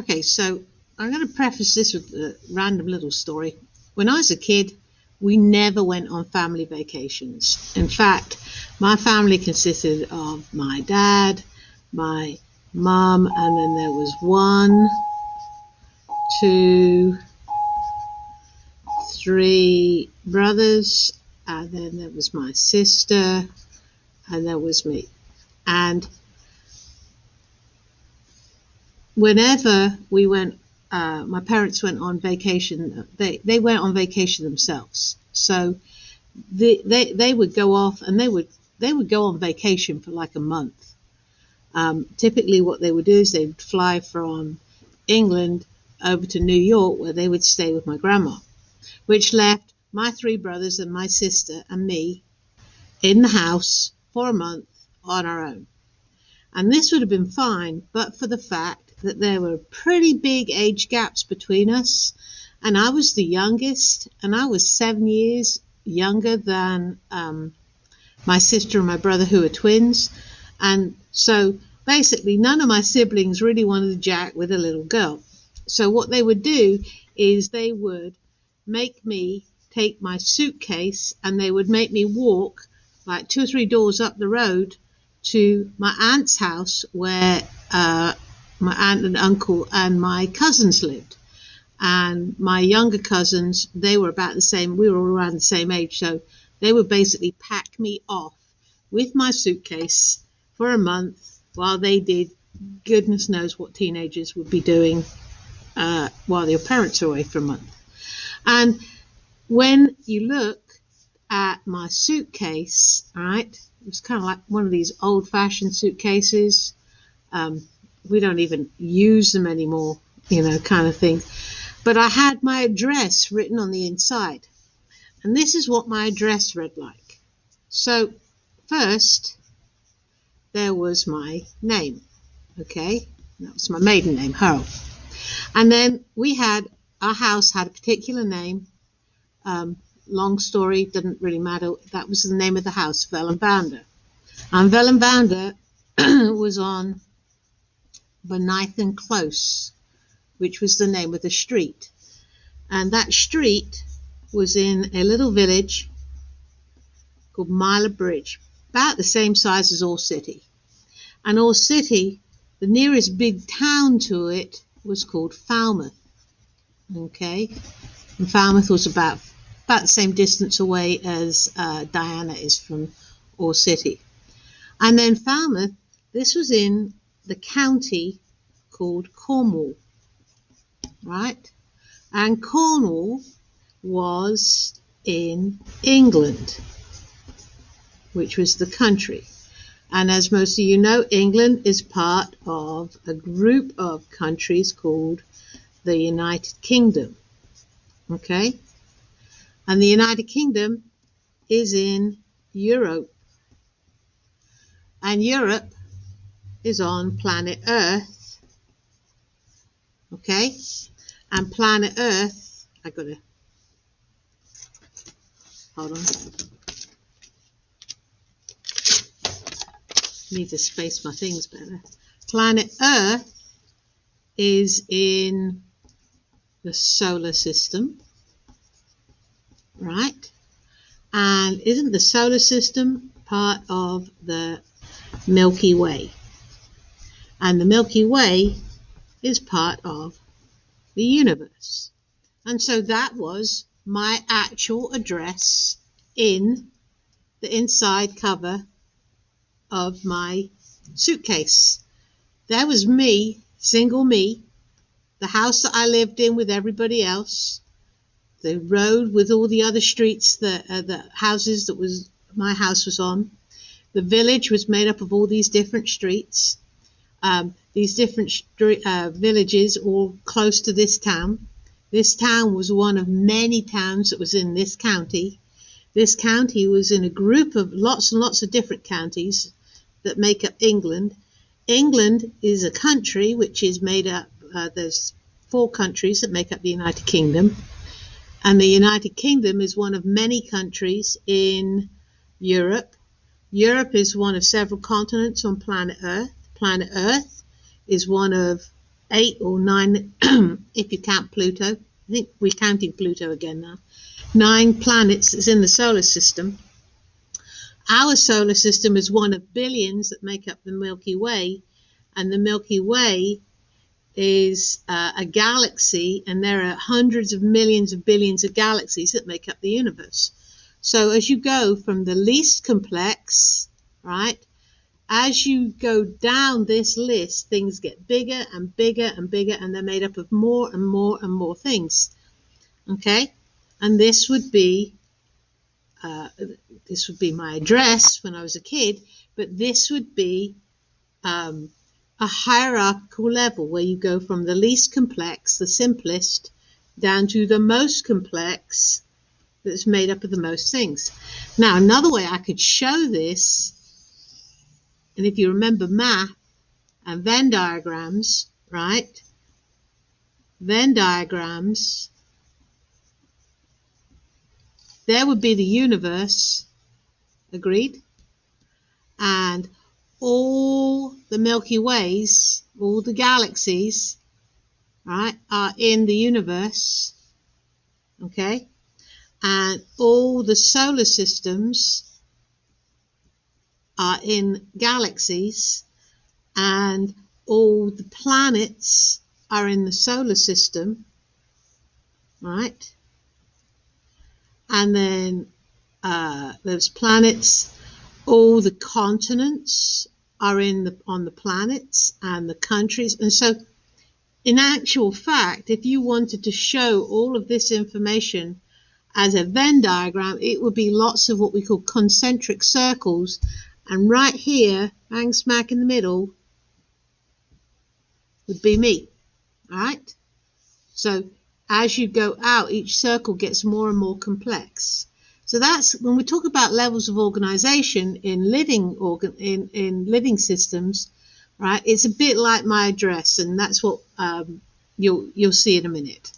Okay, so I'm going to preface this with a random little story. When I was a kid, we never went on family vacations. In fact, my family consisted of my dad, my mum, and then there was 1, 2, 3 brothers, and then there was my sister, and there was me. And whenever we went, my parents went on vacation. They went on vacation themselves. So they would go off, and they would go on vacation for like a month. Typically, what they would do is they would fly from England over to New York, where they would stay with my grandma, which left my 3 brothers and my sister and me in the house for a month on our own. And this would have been fine, but for the fact that there were pretty big age gaps between us, and I was the youngest, and I was 7 years younger than my sister and my brother, who are twins. And so basically none of my siblings really wanted to jack with a little girl. So what they would do is they would make me take my suitcase, and they would make me walk like 2 or 3 doors up the road to my aunt's house, where my aunt and uncle and my cousins lived. And my younger cousins, they were about the same, we were all around the same age, so they would basically pack me off with my suitcase for a month while they did goodness knows what teenagers would be doing while their parents are away for a month. And when you look at my suitcase, all right, it was kind of like one of these old-fashioned suitcases. We don't even use them anymore, kind of thing. But I had my address written on the inside. And this is what my address read like. So first, there was my name, okay? That was my maiden name, Harold. And then our house had a particular name. Long story, doesn't really matter. That was the name of the house, Vellenbounder. And Vellenbounder was on Benithan Close, which was the name of the street. And that street was in a little village called Myler Bridge, about the same size as All City. And All City, the nearest big town to it, was called Falmouth. Okay? And Falmouth was about the same distance away as Diana is from All City. And then Falmouth, this was in the county called Cornwall, right? And Cornwall was in England, which was the country. And as most of you know, England is part of a group of countries called the United Kingdom, okay? And the United Kingdom is in Europe. And Europe is on planet Earth. Okay? And planet Earth, hold on. Need to space my things better. Planet Earth is in the solar system. Right? And isn't the solar system part of the Milky Way? And the Milky Way is part of the universe. And so that was my actual address in the inside cover of my suitcase. That was me, single me, the house that I lived in with everybody else, the road with all the other streets, the houses that was my house was on. The village was made up of all these different streets, these different villages all close to this town. This town was one of many towns that was in this county. This county was in a group of lots and lots of different counties that make up England. England is a country which is made up, there's 4 countries that make up the United Kingdom. And the United Kingdom is one of many countries in Europe. Europe is one of several continents on planet Earth. Planet Earth is one of 8 or 9 if you count Pluto. I think we're counting Pluto again now. 9 planets is in the solar system. Our solar system is one of billions that make up the Milky Way, and the Milky Way is a galaxy, and there are hundreds of millions of billions of galaxies that make up the universe. So as you go from the least complex, right, as you go down this list, things get bigger and bigger and bigger, and they're made up of more and more and more things. Okay, and this would be my address when I was a kid, but this would be a hierarchical level where you go from the least complex, the simplest, down to the most complex that's made up of the most things. Now, another way I could show this, and if you remember math and Venn diagrams, right? Venn diagrams, there would be the universe, agreed? And all the Milky Ways, all the galaxies, right, are in the universe, okay? And all the solar systems are in galaxies, and all the planets are in the solar system, right? And then those planets, all the continents are on the planets, and the countries. And so in actual fact, if you wanted to show all of this information as a Venn diagram, it would be lots of what we call concentric circles, and right here, bang smack in the middle, would be me. All right? So as you go out, each circle gets more and more complex. So that's when we talk about levels of organization in living systems, right? It's a bit like my address, and that's what you'll see in a minute.